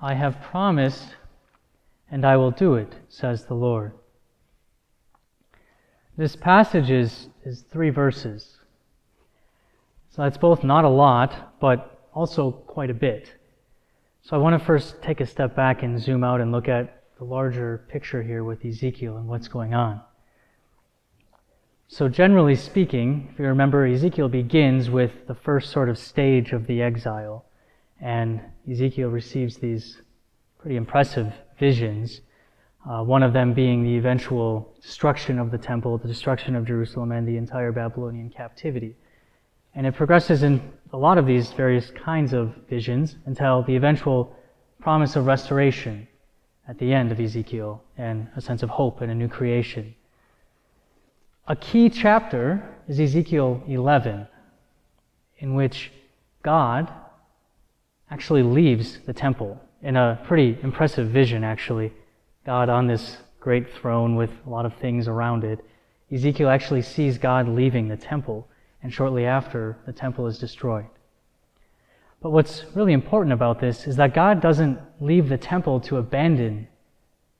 I have promised, and I will do it, says the Lord. This passage is 3 verses. So that's both not a lot, but also quite a bit. So I want to first take a step back and zoom out and look at the larger picture here with Ezekiel and what's going on. So generally speaking, if you remember, Ezekiel begins with the first sort of stage of the exile, and Ezekiel receives these pretty impressive visions, one of them being the eventual destruction of the temple, the destruction of Jerusalem, and the entire Babylonian captivity. And it progresses in a lot of these various kinds of visions until the eventual promise of restoration at the end of Ezekiel and a sense of hope and a new creation. A key chapter is Ezekiel 11, in which God actually leaves the temple in a pretty impressive vision, actually. God on this great throne with a lot of things around it. Ezekiel actually sees God leaving the temple, and shortly after, the temple is destroyed. But what's really important about this is that God doesn't leave the temple to abandon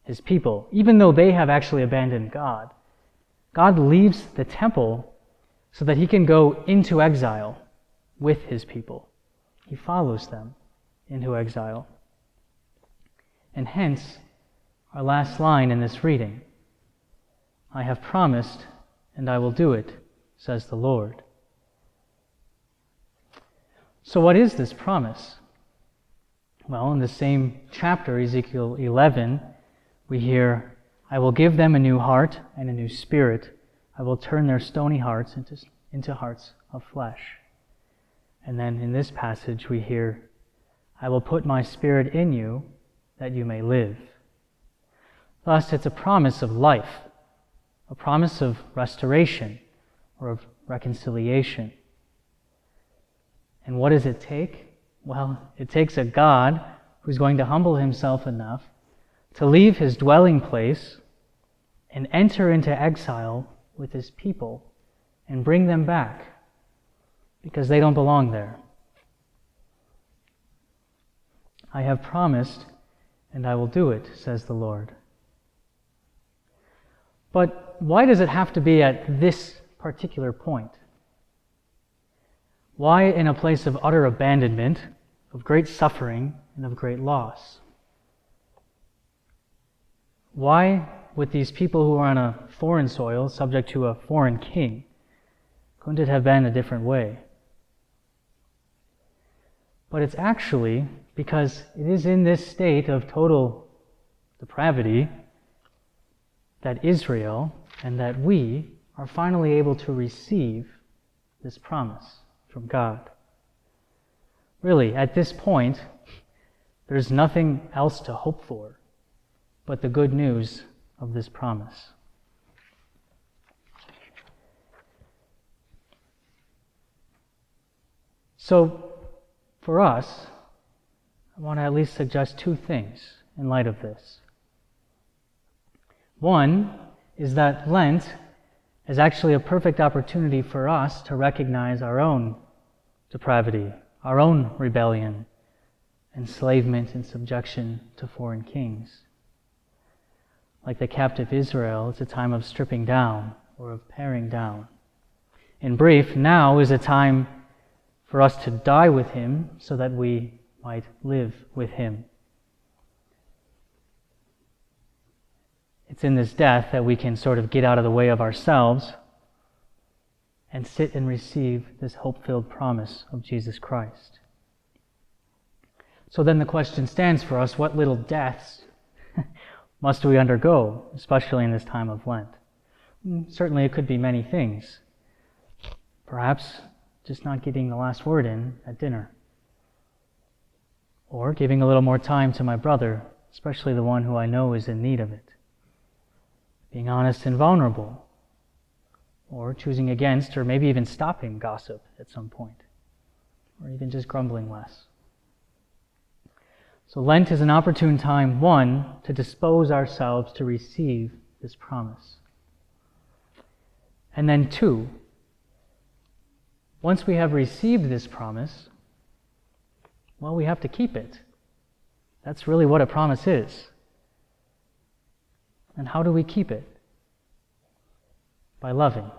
His people, even though they have actually abandoned God. God leaves the temple so that He can go into exile with His people. He follows them into exile. And hence, our last line in this reading, I have promised, and I will do it, says the Lord. So what is this promise? Well, in the same chapter, Ezekiel 11, we hear, I will give them a new heart and a new spirit. I will turn their stony hearts into hearts of flesh. And then in this passage we hear, I will put my spirit in you that you may live. Thus, it's a promise of life, a promise of restoration or of reconciliation. And what does it take? Well, it takes a God who's going to humble Himself enough to leave His dwelling place and enter into exile with His people and bring them back because they don't belong there. I have promised, and I will do it, says the Lord. But why does it have to be at this particular point? Why in a place of utter abandonment, of great suffering, and of great loss? Why, with these people who are on a foreign soil, subject to a foreign king, couldn't it have been a different way? But it's actually because it is in this state of total depravity that Israel and that we are finally able to receive this promise from God. Really, at this point, there's nothing else to hope for but the good news of this promise. So, for us, I want to at least suggest 2 things in light of this. One is that Lent is actually a perfect opportunity for us to recognize our own depravity, our own rebellion, enslavement and subjection to foreign kings. Like the captive Israel, it's a time of stripping down or of paring down. In brief, now is a time for us to die with Him so that we might live with Him. It's in this death that we can sort of get out of the way of ourselves and sit and receive this hope-filled promise of Jesus Christ. So then the question stands for us, what little deaths must we undergo, especially in this time of Lent? Certainly it could be many things. Perhaps just not getting the last word in at dinner. Or giving a little more time to my brother, especially the one who I know is in need of it. Being honest and vulnerable. Or choosing against, or maybe even stopping gossip at some point. Or even just grumbling less. So Lent is an opportune time, 1, to dispose ourselves to receive this promise. And then 2, once we have received this promise, well, we have to keep it. That's really what a promise is. And how do we keep it? By loving.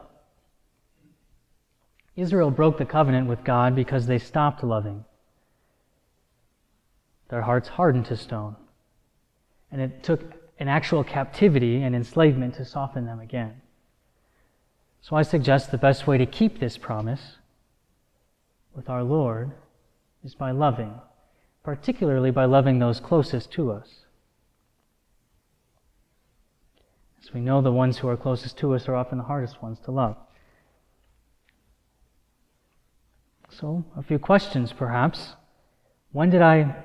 Israel broke the covenant with God because they stopped loving. Their hearts hardened to stone. And it took an actual captivity and enslavement to soften them again. So I suggest the best way to keep this promise with our Lord is by loving, particularly by loving those closest to us. As we know, the ones who are closest to us are often the hardest ones to love. So, a few questions perhaps. When did I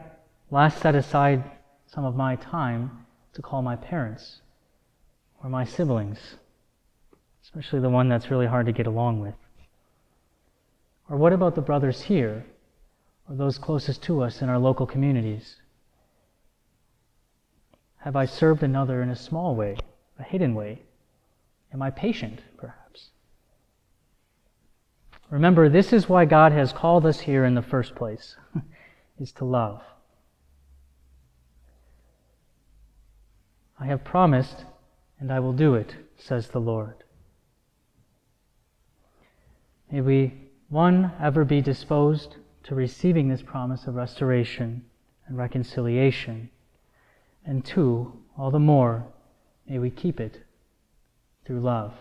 last set aside some of my time to call my parents or my siblings, especially the one that's really hard to get along with? Or what about the brothers here, or those closest to us in our local communities? Have I served another in a small way, a hidden way? Am I patient, perhaps? Remember, this is why God has called us here in the first place, is to love. I have promised, and I will do it, says the Lord. May we, one, ever be disposed to receiving this promise of restoration and reconciliation, and two, all the more, may we keep it through love.